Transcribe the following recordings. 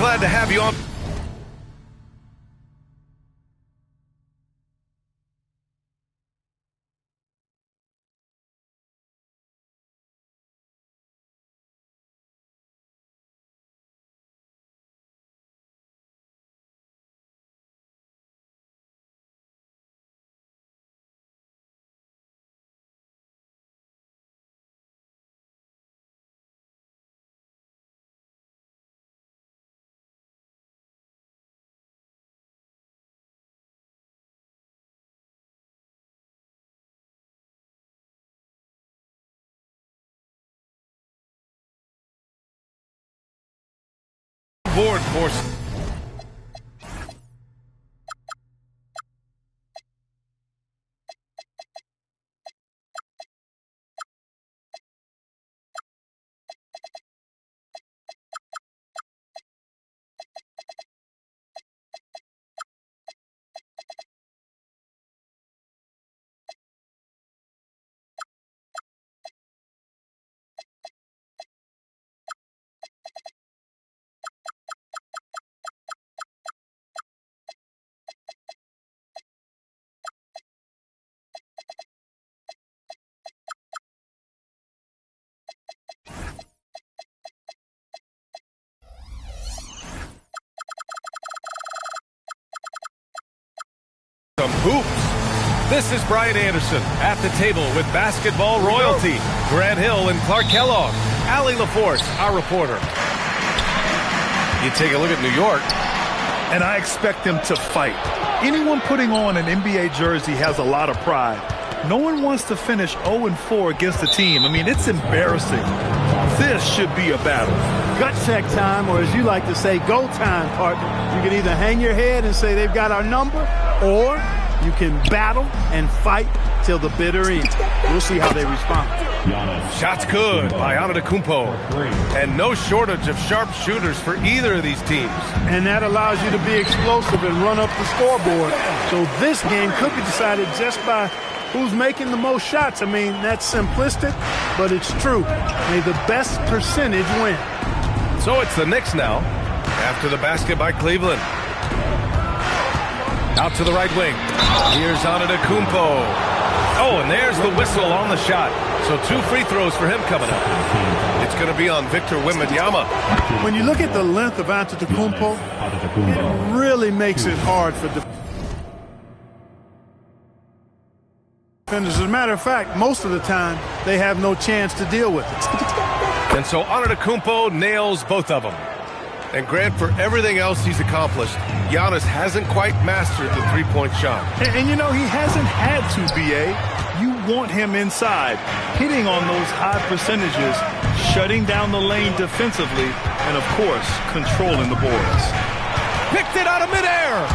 glad to have you on board for some hoops. This is Brian Anderson at the table with basketball royalty. Grant Hill and Clark Kellogg. Allie LaForce, our reporter. You take a look at New York. And I expect them to fight. Anyone putting on an NBA jersey has a lot of pride. No one wants to finish 0-4 against a team. I mean, it's embarrassing. This should be a battle. Gut check time, or as you like to say, go time, partner. You can either hang your head and say they've got our number, or you can battle and fight till the bitter end. We'll see how they respond. Shots good by Antetokounmpo. And no shortage of sharp shooters for either of these teams. And that allows you to be explosive and run up the scoreboard. So this game could be decided just by who's making the most shots. I mean, that's simplistic, but it's true. May the best percentage win. So it's the Knicks now, after the basket by Cleveland. Out to the right wing. Here's Antetokounmpo. Oh, and there's the whistle on the shot. So 2 free throws for him coming up. It's going to be on Victor Wembanyama. When you look at the length of Antetokounmpo, it really makes it hard for defenders. As a matter of fact, most of the time, they have no chance to deal with it. And so Antetokounmpo nails both of them. And Grant, for everything else he's accomplished, Giannis hasn't quite mastered the three-point shot. And you know, he hasn't had to, B.A. You want him inside, hitting on those high percentages, shutting down the lane defensively, and, of course, controlling the boards. Picked it out of midair.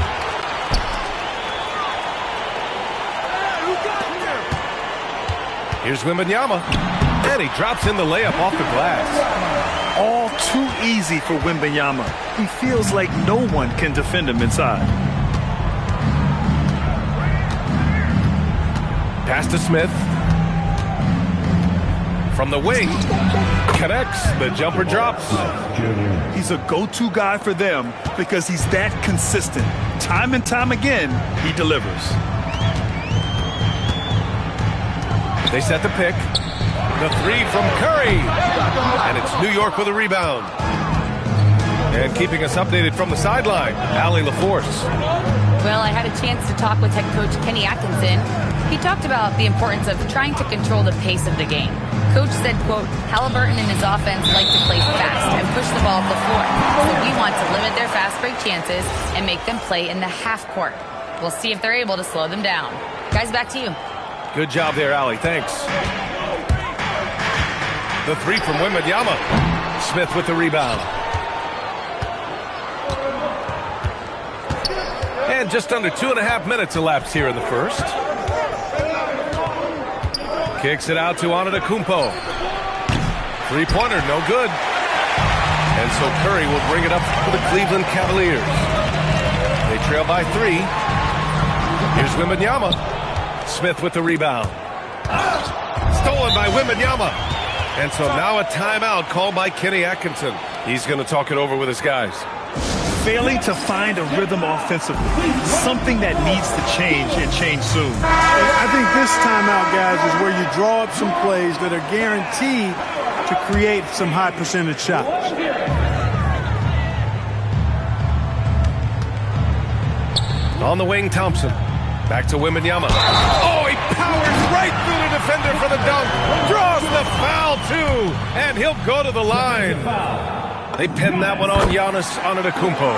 Here's Wembanyama. And he drops in the layup off the glass. All too easy for Wembanyama. He feels like no one can defend him inside. Pass to Smith. From the wing. Connects. The jumper drops. He's a go-to guy for them because he's that consistent. Time and time again, he delivers. They set the pick. The three from Curry. And it's New York with a rebound. And keeping us updated from the sideline, Allie LaForce. Well, I had a chance to talk with head coach Kenny Atkinson. He talked about the importance of trying to control the pace of the game. Coach said, quote, Halliburton and his offense like to play fast and push the ball up the floor. So we want to limit their fast break chances and make them play in the half court. We'll see if they're able to slow them down. Guys, back to you. Good job there, Allie. Thanks. The three from Wembanyama. Smith with the rebound. And just under 2.5 minutes elapsed here in the first. Kicks it out to Antetokounmpo. Three-pointer, no good. And so Curry will bring it up for the Cleveland Cavaliers. They trail by 3. Here's Wembanyama. Smith with the rebound. Stolen by Wembanyama. And so now a timeout called by Kenny Atkinson. He's going to talk it over with his guys. Failing to find a rhythm offensively, something that needs to change and change soon. I think this timeout, guys, is where you draw up some plays that are guaranteed to create some high percentage shots. On the wing, Thompson. Back to Wembanyama. Oh, he powers right through the defender for the dunk. Draws the foul, too. And he'll go to the line. They pinned that one on Giannis Antetokounmpo.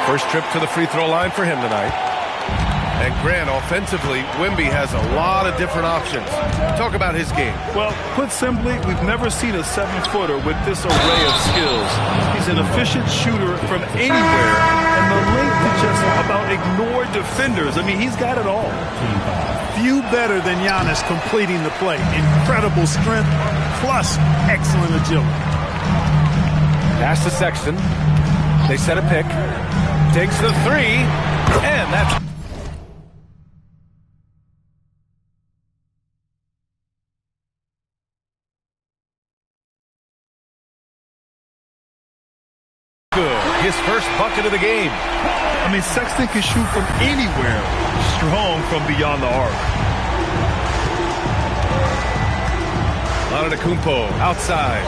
First trip to the free throw line for him tonight. And Grant, offensively, Wemby has a lot of different options. Talk about his game. Well, put simply, we've never seen a 7-footer with this array of skills. He's an efficient shooter from anywhere, and the length to just about ignore defenders. I mean, he's got it all. Few better than Giannis completing the play. Incredible strength, plus excellent agility. Pass to Sexton. They set a pick. Takes the three. And that's good. His first bucket of the game. I mean, Sexton can shoot from anywhere. Strong from beyond the arc. Antetokounmpo outside.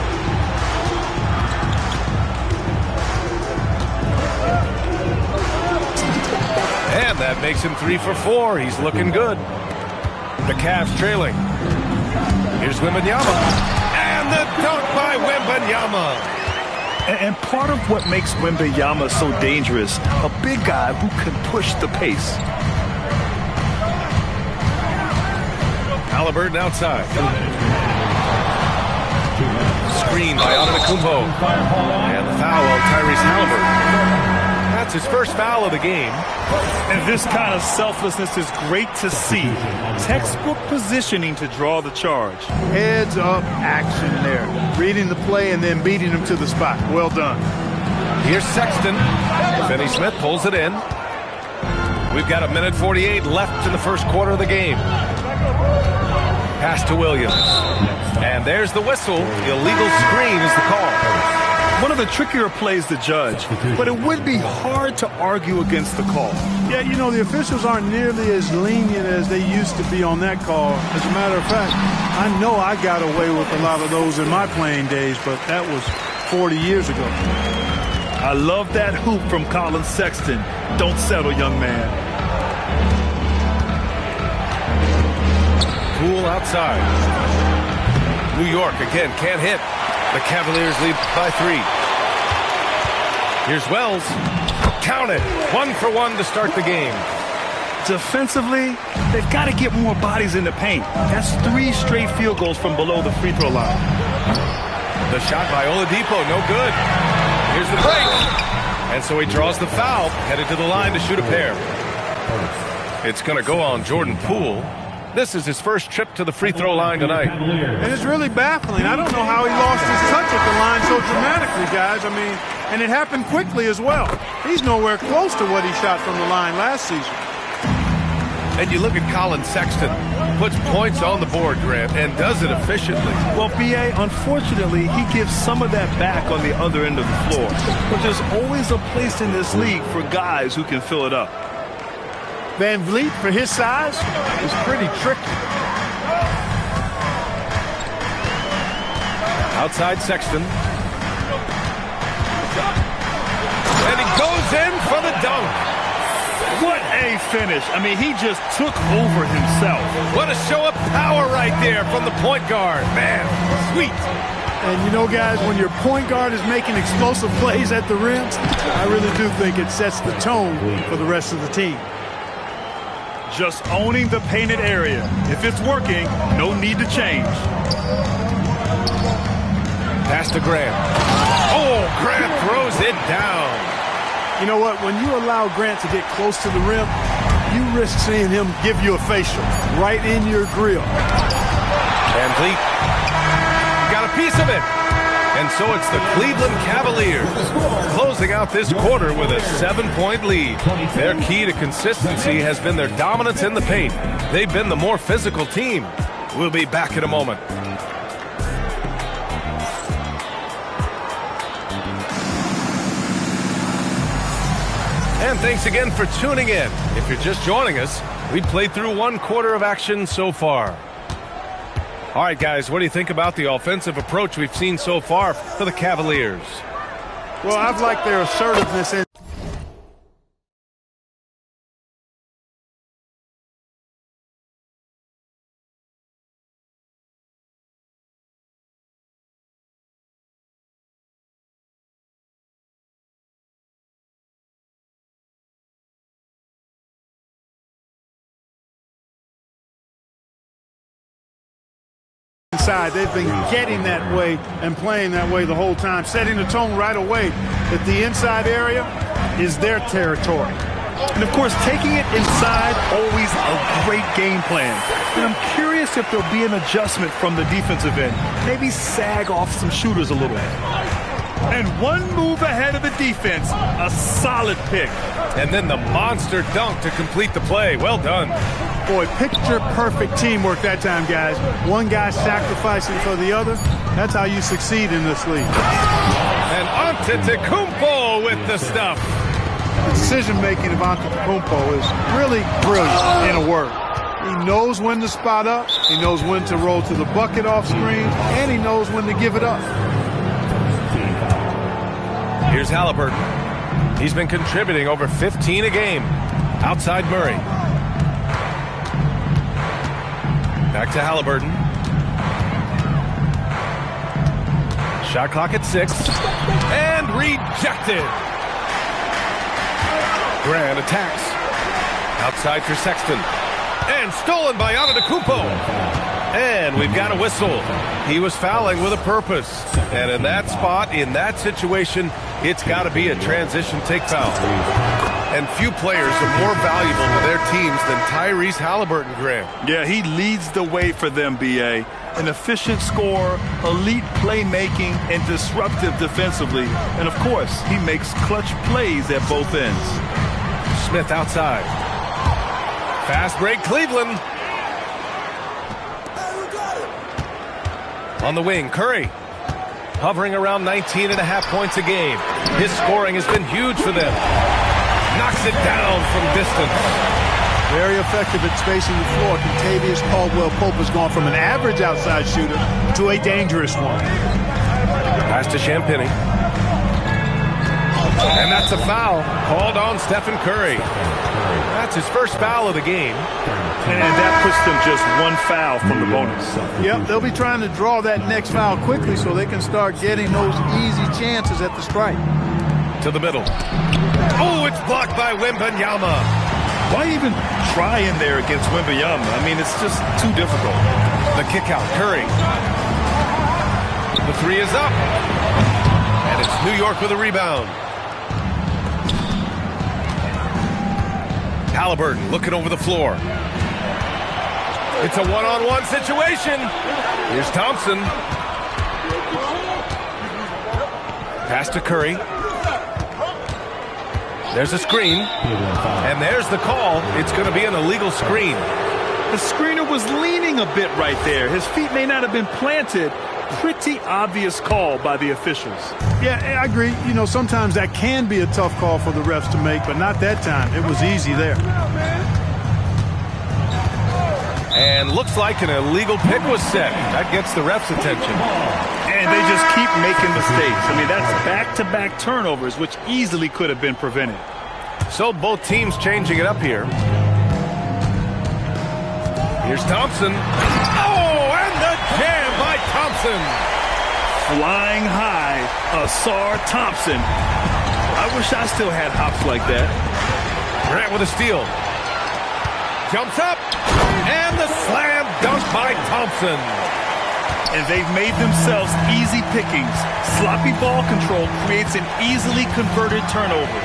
And that makes him 3 for 4. He's looking good. The Cavs trailing. Here's Wembanyama. And the dunk by Wembanyama. And part of what makes Wembanyama so dangerous, a big guy who can push the pace. Halliburton outside. Screen by Antetokounmpo. And the foul on Tyrese Halliburton. That's his first foul of the game. And this kind of selflessness is great to see. Textbook positioning to draw the charge. Heads up action there. Reading the play and then beating him to the spot. Well done. Here's Sexton. Finney Smith pulls it in. We've got 1:48 left in the first quarter of the game. Pass to Williams. And there's the whistle. Illegal screen is the call. One of the trickier plays to judge, but it would be hard to argue against the call. Yeah, you know, the officials aren't nearly as lenient as they used to be on that call. As a matter of fact, I know I got away with a lot of those in my playing days, but that was 40 years ago. I love that hoop from Colin Sexton. Don't settle, young man. Poole outside. New York again can't hit. The Cavaliers lead by 3. Here's Wells. Count it. 1 for 1 to start the game. Defensively, they've got to get more bodies in the paint. That's 3 straight field goals from below the free throw line. The shot by Oladipo, no good. Here's the break. And so he draws the foul, headed to the line to shoot a pair. It's going to go on Jordan Poole. This is his first trip to the free throw line tonight. And it's really baffling. I don't know how he lost his touch at the line so dramatically, guys. I mean, and it happened quickly as well. He's nowhere close to what he shot from the line last season. And you look at Colin Sexton, puts points on the board, Grant, and does it efficiently. Well, B.A., unfortunately, he gives some of that back on the other end of the floor. But there's always a place in this league for guys who can fill it up. Van Vliet, for his size, is pretty tricky. Outside Sexton. And he goes in for the dunk. What a finish. I mean, he just took over himself. What a show of power right there from the point guard. Man, sweet. And you know, guys, when your point guard is making explosive plays at the rim, I really do think it sets the tone for the rest of the team. Just owning the painted area. If it's working, no need to change. Pass to Grant. Oh, Grant throws it down. You know what? When you allow Grant to get close to the rim, you risk seeing him give you a facial right in your grill. Van Vliet got a piece of it. And so it's the Cleveland Cavaliers closing out this quarter with a 7-point lead. Their key to consistency has been their dominance in the paint. They've been the more physical team. We'll be back in a moment. And thanks again for tuning in. If you're just joining us, we played through 1 quarter of action so far. All right, guys, what do you think about the offensive approach we've seen so far for the Cavaliers? Well, I've liked their assertiveness in inside. They've been getting that way and playing that way the whole time, setting the tone right away that the inside area is their territory. And, of course, taking it inside, always a great game plan. And I'm curious if there'll be an adjustment from the defensive end. Maybe sag off some shooters a little. And one move ahead of the defense. A solid pick. And then the monster dunk to complete the play. Well done. Boy, picture-perfect teamwork that time, guys. One guy sacrificing for the other. That's how you succeed in this league. And Antetokounmpo with the stuff. The decision-making of Antetokounmpo is really brilliant, in a word. He knows when to spot up, he knows when to roll to the bucket off screen, and he knows when to give it up. Here's Halliburton. He's been contributing over 15 a game. Outside Murray. Back to Halliburton. Shot clock at 6. And rejected. Grant attacks. Outside for Sexton. And stolen by Antetokounmpo. And we've got a whistle. He was fouling with a purpose. And in that spot, in that situation, it's got to be a transition take foul. And few players are more valuable to their teams than Tyrese Halliburton, Grant. Yeah, he leads the way for them, B.A. An efficient scorer, elite playmaking, and disruptive defensively. And, of course, he makes clutch plays at both ends. Smith outside. Fast break, Cleveland. On the wing, Curry. Hovering around 19.5 points a game. His scoring has been huge for them. Knocks it down from distance. Very effective at spacing the floor. Kentavious Caldwell-Pope has gone from an average outside shooter to a dangerous one. Pass to Champagnie. And that's a foul called on Stephen Curry. That's his first foul of the game. And that puts them just one foul from the bonus. Yep, they'll be trying to draw that next foul quickly so they can start getting those easy chances at the stripe. To the middle. Oh, it's blocked by Wembanyama. Why even try in there against Wembanyama? I mean, it's just too difficult. The kick out, Curry. The three is up. And it's New York with a rebound. Halliburton looking over the floor. It's a one-on-one situation. Here's Thompson. Pass to Curry. There's a screen. And there's the call. It's going to be an illegal screen. The screener was leaning a bit right there. His feet may not have been planted. Pretty obvious call by the officials. Yeah, I agree. You know, sometimes that can be a tough call for the refs to make, but not that time. It was easy there. And looks like an illegal pick was set. That gets the ref's attention. And they just keep making mistakes. I mean, that's back-to-back turnovers, which easily could have been prevented. So both teams changing it up here. Here's Thompson. Oh, and the jam by Thompson. Flying high, Asar Thompson. I wish I still had hops like that. Grant with a steal. Jumps up. And the slam dunk by Thompson. And they've made themselves easy pickings. Sloppy ball control creates an easily converted turnover.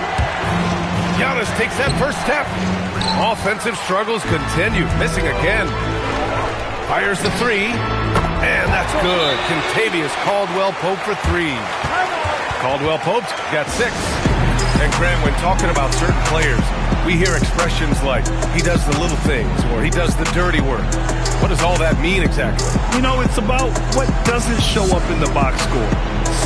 Giannis takes that first step. Offensive struggles continue. Missing again. Fires the three. And that's good. Kentavious Caldwell-Pope for 3. Caldwell-Pope's got 6. And Grant, when talking about certain players, we hear expressions like, he does the little things, or he does the dirty work. What does all that mean exactly? You know, it's about what doesn't show up in the box score.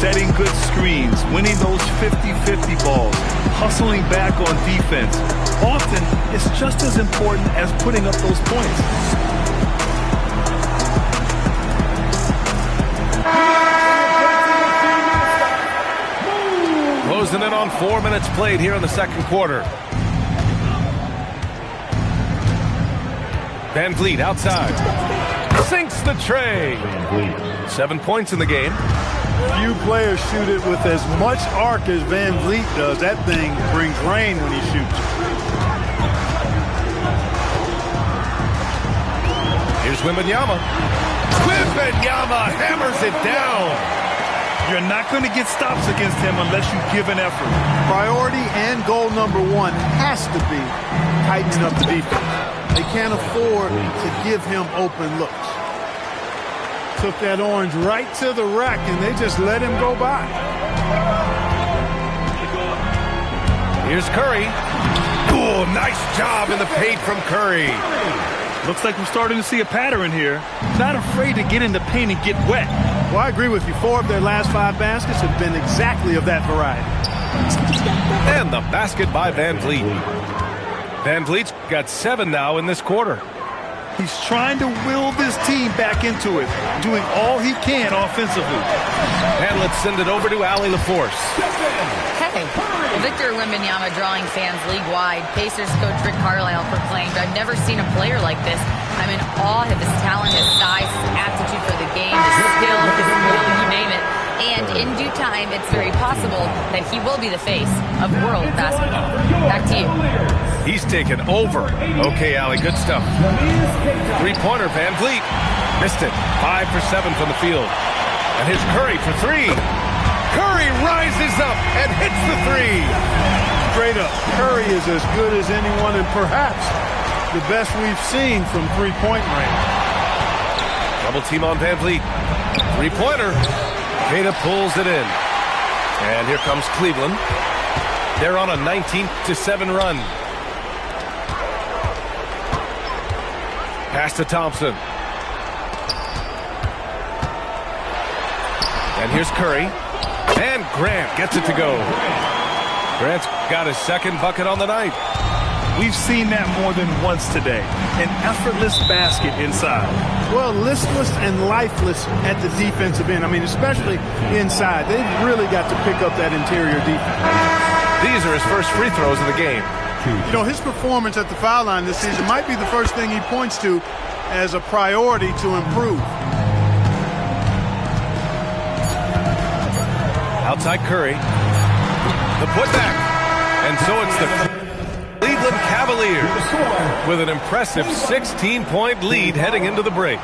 Setting good screens, winning those 50-50 balls, hustling back on defense. Often, it's just as important as putting up those points. Closing in on 4 minutes played here in the second quarter. Van Vliet outside. Sinks the tray. 7 points in the game. Few players shoot it with as much arc as Van Vliet does. That thing brings rain when he shoots. Here's Wembanyama. Wembanyama hammers it down. You're not going to get stops against him unless you give an effort. Priority and goal number one has to be tightening up the defense. They can't afford to give him open looks. Took that orange right to the rack, and they just let him go by. Here's Curry. Oh, nice job in the paint from Curry. Looks like we're starting to see a pattern here. Not afraid to get in the paint and get wet. Well, I agree with you. 4 of their last 5 baskets have been exactly of that variety. And the basket by Van Vliet. Van Vliet's got 7 now in this quarter. He's trying to will this team back into it, doing all he can offensively. And let's send it over to Allie LaForce. Hey, Victor Wembanyama drawing fans league-wide. Pacers coach Rick Carlisle proclaimed, "I've never seen a player like this. I'm in awe of his talent, his size, his aptitude for the game, his skill, his will, you name it. And in due time, it's very possible that he will be the face of world basketball." Back to you. He's taken over. Okay, Allie, good stuff. Three-pointer, Van Vliet. Missed it. 5 for 7 from the field. And here's Curry for 3. Curry rises up and hits the 3. Straight up, Curry is as good as anyone, and perhaps the best we've seen from three-point range. Double team on Van Vliet. Three-pointer. Kata pulls it in. And here comes Cleveland. They're on a 19-7 run. Pass to Thompson. And here's Curry. And Grant gets it to go. Grant's got his second bucket on the night. We've seen that more than once today. An effortless basket inside. Well, listless and lifeless at the defensive end. I mean, especially inside. They've really got to pick up that interior defense. These are his first free throws of the game. You know, his performance at the foul line this season might be the first thing he points to as a priority to improve. Outside Curry. The putback. And so it's the Cleveland Cavaliers with an impressive 16-point lead heading into the break.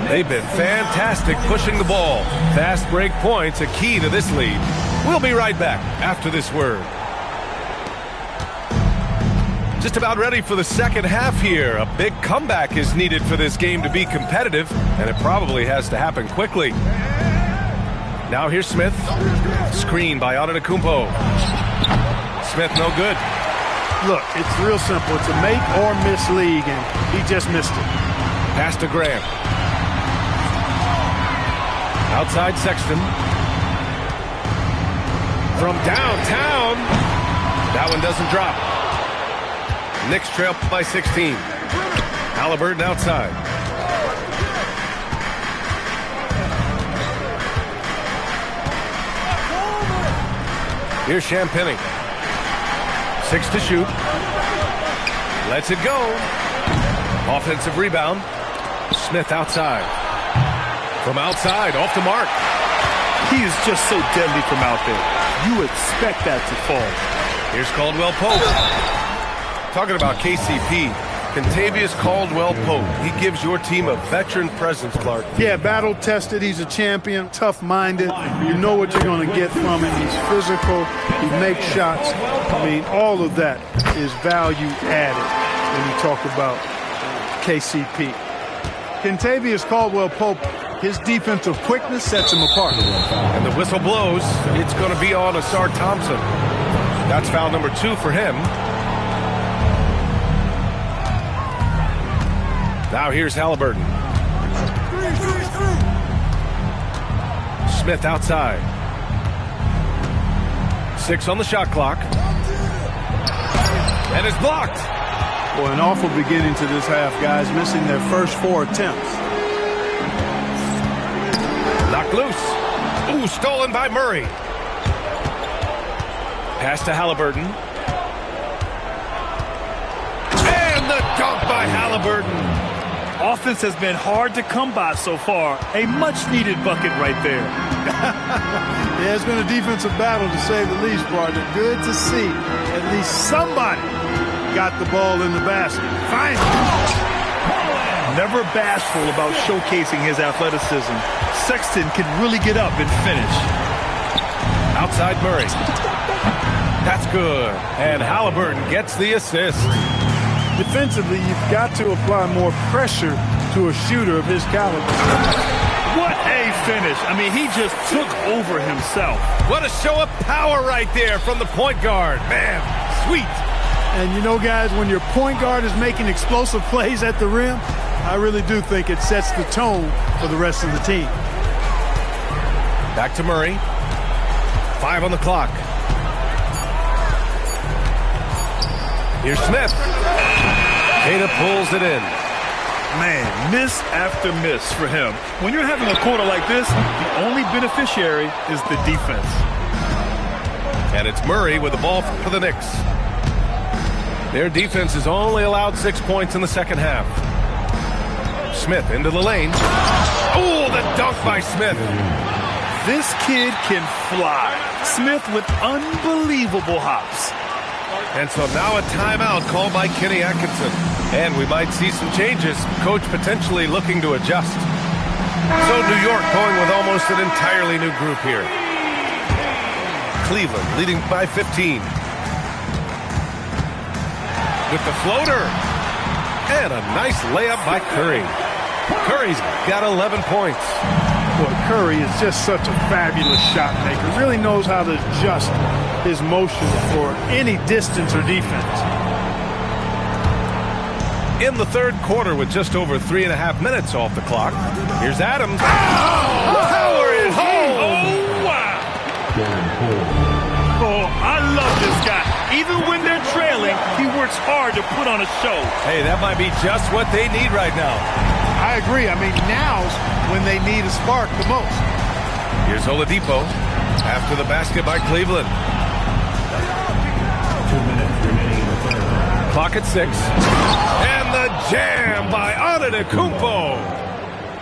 They've been fantastic pushing the ball. Fast break points a key to this lead. We'll be right back after this word. Just about ready for the second half here. A big comeback is needed for this game to be competitive, and it probably has to happen quickly. Now here's Smith. Screen by Antetokounmpo. Smith no good. Look, it's real simple. It's a make or miss league, and he just missed it. Pass to Grant. Outside Sexton. From downtown. That one doesn't drop. Knicks trail by 16. Halliburton outside. Here's Champagnie. 6 to shoot. Lets it go. Offensive rebound. Smith outside. From outside, off the mark. He is just so deadly from out there. You expect that to fall. Here's Caldwell Pope. Talking about KCP, Kentavious Caldwell-Pope. He gives your team a veteran presence, Clark. Yeah, battle-tested. He's a champion, tough-minded. You know what you're going to get from him. He's physical. He makes shots. I mean, all of that is value added when you talk about KCP. Kentavious Caldwell-Pope, his defensive quickness sets him apart. And the whistle blows. It's going to be on Asar Thompson. That's foul number 2 for him. Now here's Halliburton. Smith outside. 6 on the shot clock. And it's blocked. Boy, an awful beginning to this half, guys, missing their first 4 attempts. Knocked loose. Ooh, stolen by Murray. Pass to Halliburton. And the dunk by Halliburton. Offense has been hard to come by so far. A much-needed bucket right there. Yeah, it's been a defensive battle, to say the least, partner. Good to see at least somebody got the ball in the basket. Finally. Never bashful about showcasing his athleticism. Sexton can really get up and finish. Outside Murray. That's good. And Halliburton gets the assist. Defensively, you've got to apply more pressure to a shooter of his caliber. What a finish. I mean, he just took over himself. What a show of power right there from the point guard. Man, sweet. And you know, guys, when your point guard is making explosive plays at the rim, I really do think it sets the tone for the rest of the team. Back to Murray. 5 on the clock. Here's Smith. Ada pulls it in. Man, miss after miss for him. When you're having a quarter like this, the only beneficiary is the defense. And it's Murray with the ball for the Knicks. Their defense has only allowed 6 points in the second half. Smith into the lane. Oh, the dunk by Smith. This kid can fly. Smith with unbelievable hops. And so now a timeout called by Kenny Atkinson. And we might see some changes. Coach potentially looking to adjust. So New York going with almost an entirely new group here. Cleveland leading by 15. With the floater. And a nice layup by Curry. Curry's got 11 points. Boy, Curry is just such a fabulous shot maker. Really knows how to adjust his motion for any distance or defense. In the third quarter with just over 3.5 minutes off the clock. Here's Adams. Power is home. Oh, wow. Oh, I love this guy. Even when they're trailing, he works hard to put on a show. Hey, that might be just what they need right now. I agree. I mean, now's when they need a spark the most. Here's Oladipo after the basket by Cleveland. 2 minutes remaining in the third. Clock at 6. And the jam by Antetokounmpo.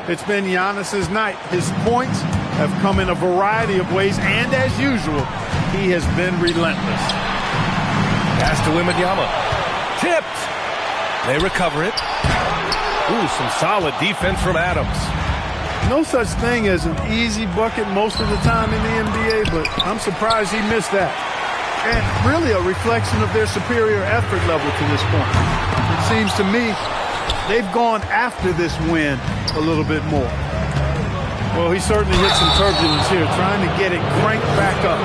It's been Giannis's night. His points have come in a variety of ways, and as usual, he has been relentless. Pass to Wembanyama. Tipped. They recover it. Ooh, some solid defense from Adams. No such thing as an easy bucket most of the time in the NBA, but I'm surprised he missed that. And really a reflection of their superior effort level to this point. It seems to me they've gone after this win a little bit more. Well, he certainly hit some turbulence here, trying to get it cranked back up.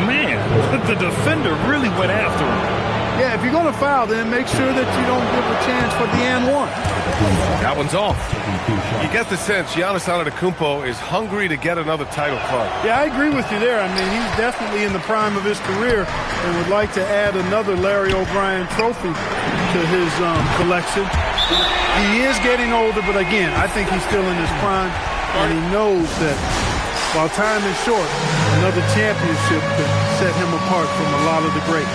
Man, the defender really went after him. Yeah, if you're going to foul, then make sure that you don't give a chance for the and one. That one's off. You get the sense Giannis Antetokounmpo is hungry to get another title card. Yeah, I agree with you there. I mean, he's definitely in the prime of his career and would like to add another Larry O'Brien trophy to his collection. He is getting older, but again, I think he's still in his prime, and he knows that while time is short, another championship could set him apart from a lot of the greats.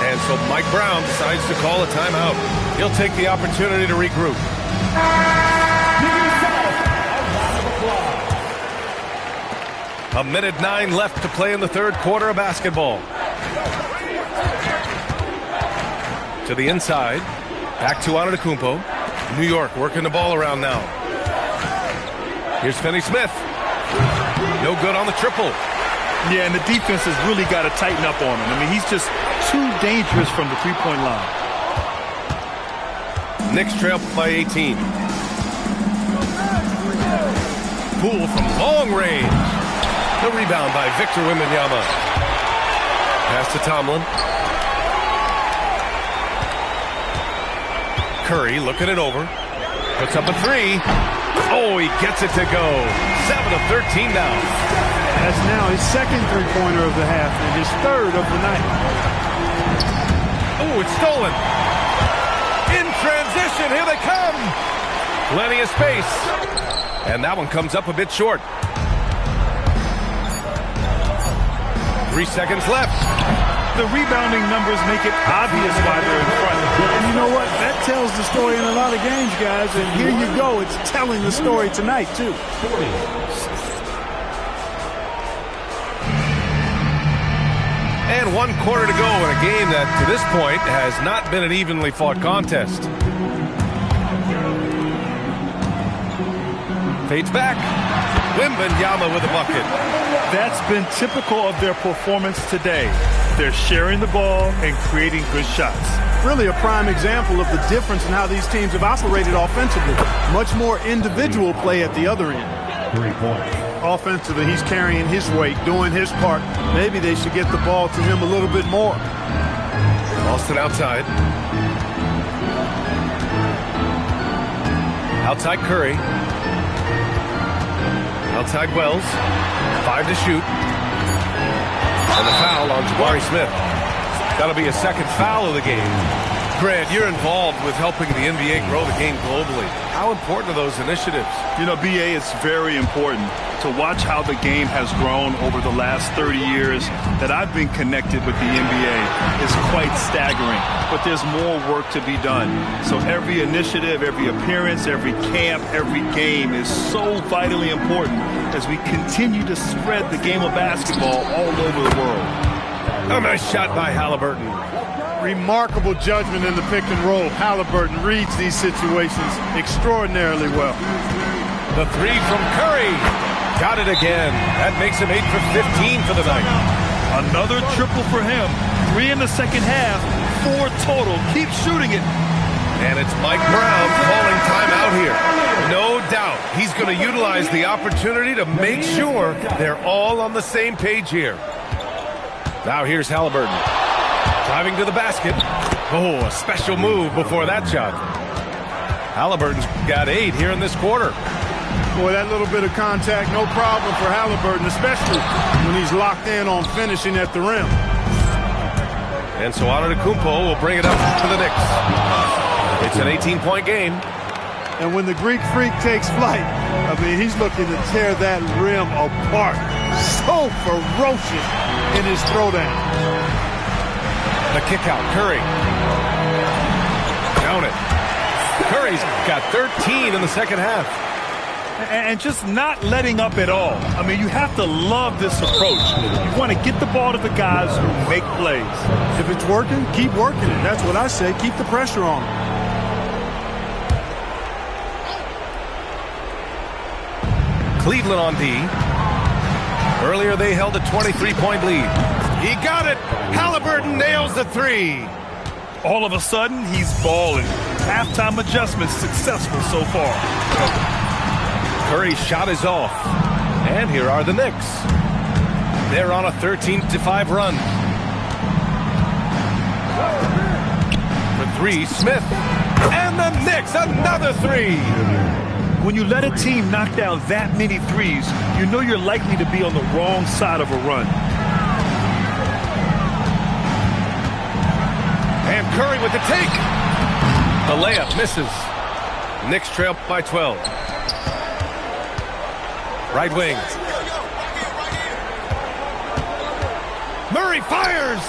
And so Mike Brown decides to call a timeout. He'll take the opportunity to regroup. A minute 9 left to play in the third quarter of basketball. To the inside. Back to Antetokounmpo. New York working the ball around now. Here's Finney Smith. No good on the triple. Yeah, and the defense has really got to tighten up on him. I mean, he's just too dangerous from the three-point line. Knicks trail by 18. Poole from long range. The rebound by Victor Wembanyama. Pass to Tomlin. Curry looking it over. Puts up a 3. Oh, he gets it to go. 7 of 13 now. That's now his second three-pointer of the half and his third of the night. Oh, it's stolen. In transition, here they come. Plenty of space. And that one comes up a bit short. 3 seconds left. The rebounding numbers make it obvious why they're in front. And you know what? That tells the story in a lot of games, guys. And here you go. It's telling the story tonight, too. And 1 quarter to go in a game that, to this point, has not been an evenly fought contest. Fades back. Wembanyama with a bucket. That's been typical of their performance today. They're sharing the ball and creating good shots. Really a prime example of the difference in how these teams have operated offensively. Much more individual play at the other end. 3 points. Offensively, he's carrying his weight, doing his part. Maybe they should get the ball to him a little bit more. Austin outside. Outside Curry. Outside Wells. 5 to shoot. And the foul on Jabari Smith. That'll be a second foul of the game. Grant, you're involved with helping the NBA grow the game globally. How important are those initiatives? You know, BA, it's very important to watch how the game has grown over the last 30 years that I've been connected with the NBA. It's quite staggering, but there's more work to be done. So every initiative, every appearance, every camp, every game is so vitally important as we continue to spread the game of basketball all over the world. A nice shot by Halliburton. Remarkable judgment in the pick and roll. Halliburton reads these situations extraordinarily well. The 3 from Curry. Got it again. That makes him 8 for 15 for the night. Another triple for him. 3 in the second half, 4 total. Keep shooting it. And it's Mike Brown calling timeout here. No doubt he's going to utilize the opportunity to make sure they're all on the same page here. Now here's Halliburton. Driving to the basket. Oh, a special move before that shot. Halliburton's got 8 here in this quarter. Boy, that little bit of contact, no problem for Halliburton, especially when he's locked in on finishing at the rim. And so Antetokounmpo will bring it up to the Knicks. It's an 18-point game. And when the Greek Freak takes flight, I mean, he's looking to tear that rim apart. So ferocious in his throwdown. The kick out, Curry. Down it. Curry's got 13 in the second half. And just not letting up at all. I mean, you have to love this approach. You want to get the ball to the guys who make plays. If it's working, keep working it. That's what I say. Keep the pressure on him. Cleveland on D. Earlier they held a 23-point lead. He got it. Halliburton nails the 3. All of a sudden, he's balling. Halftime adjustments successful so far. Curry's shot is off. And here are the Knicks. They're on a 13-5 run. For 3, Smith. And the Knicks, another 3. When you let a team knock down that many threes, you know you're likely to be on the wrong side of a run. And Curry with the take. The layup misses. Knicks trail by 12. Right wing. Murray fires.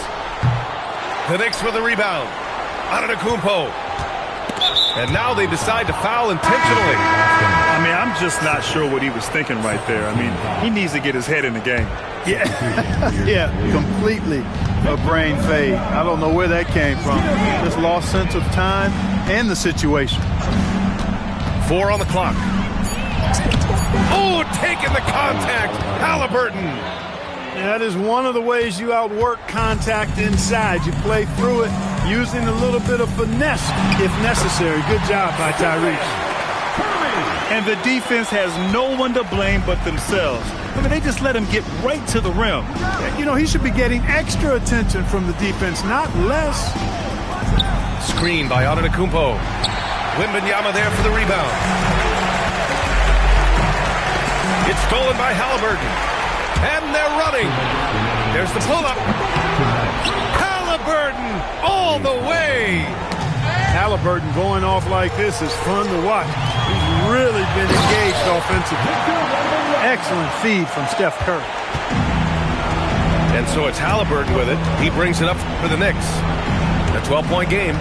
The Knicks with the rebound. Antetokounmpo. And now they decide to foul intentionally. I mean, I'm just not sure what he was thinking right there. I mean, he needs to get his head in the game. Yeah, completely a brain fade. I don't know where that came from. Just lost sense of time and the situation. 4 on the clock. Oh, taking the contact. Halliburton. That is one of the ways you outwork contact inside. You play through it using a little bit of finesse if necessary. Good job by Tyrese. And the defense has no one to blame but themselves. I mean, they just let him get right to the rim. You know, he should be getting extra attention from the defense, not less. Screen by Antetokounmpo. Wembanyama there for the rebound. Stolen by Halliburton. And they're running. There's the pull-up. Halliburton all the way. Halliburton going off like this is fun to watch. He's really been engaged offensively. Excellent feed from Steph Curry. And so it's Halliburton with it. He brings it up for the Knicks. A 12-point game.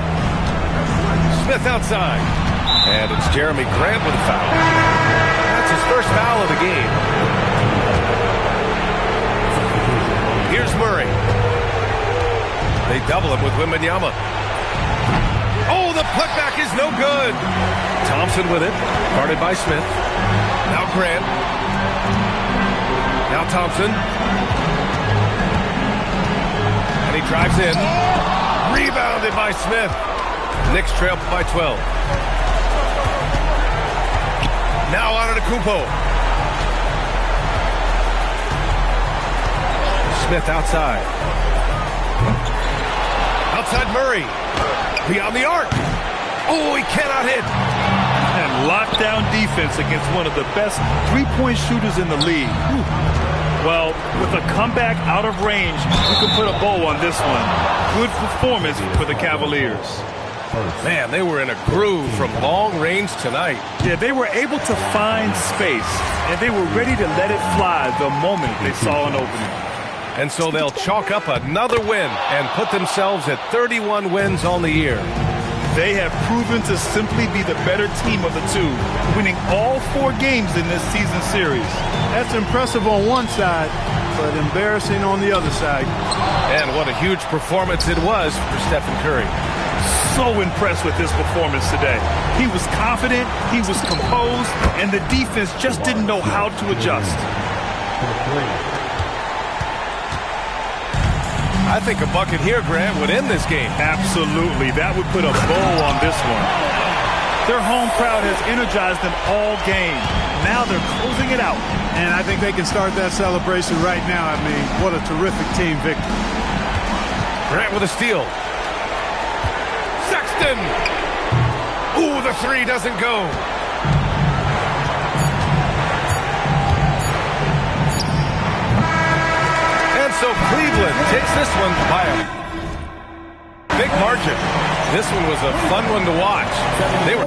Smith outside. And it's Jeremy Grant with a foul. That's his first foul of the game. Here's Murray. They double him with Wembanyama. Oh, the putback is no good. Thompson with it. Guarded by Smith. Now Grant. Now Thompson. And he drives in. Rebounded by Smith. Knicks trail by 12. Now Antetokounmpo. Smith outside. Outside Murray. Beyond the arc. Oh, he cannot hit. And lockdown defense against one of the best three-point shooters in the league. Whew. Well, with a comeback out of range, we can put a bow on this one. Good performance for the Cavaliers. Man, they were in a groove from long range tonight. Yeah, they were able to find space, and they were ready to let it fly the moment they saw an opening. And so they'll chalk up another win and put themselves at 31 wins on the year. They have proven to simply be the better team of the two, winning all 4 games in this season series. That's impressive on one side, but embarrassing on the other side. And what a huge performance it was for Stephen Curry. So impressed with his performance today. He was confident, he was composed, and the defense just didn't know how to adjust. I think a bucket here, Grant, would end this game. Absolutely. That would put a bow on this one. Their home crowd has energized them all game. Now they're closing it out. And I think they can start that celebration right now. I mean, what a terrific team victory. Grant with a steal. Sexton! Ooh, the three doesn't go. And so Cleveland takes this one by a big margin. This one was a fun one to watch. They were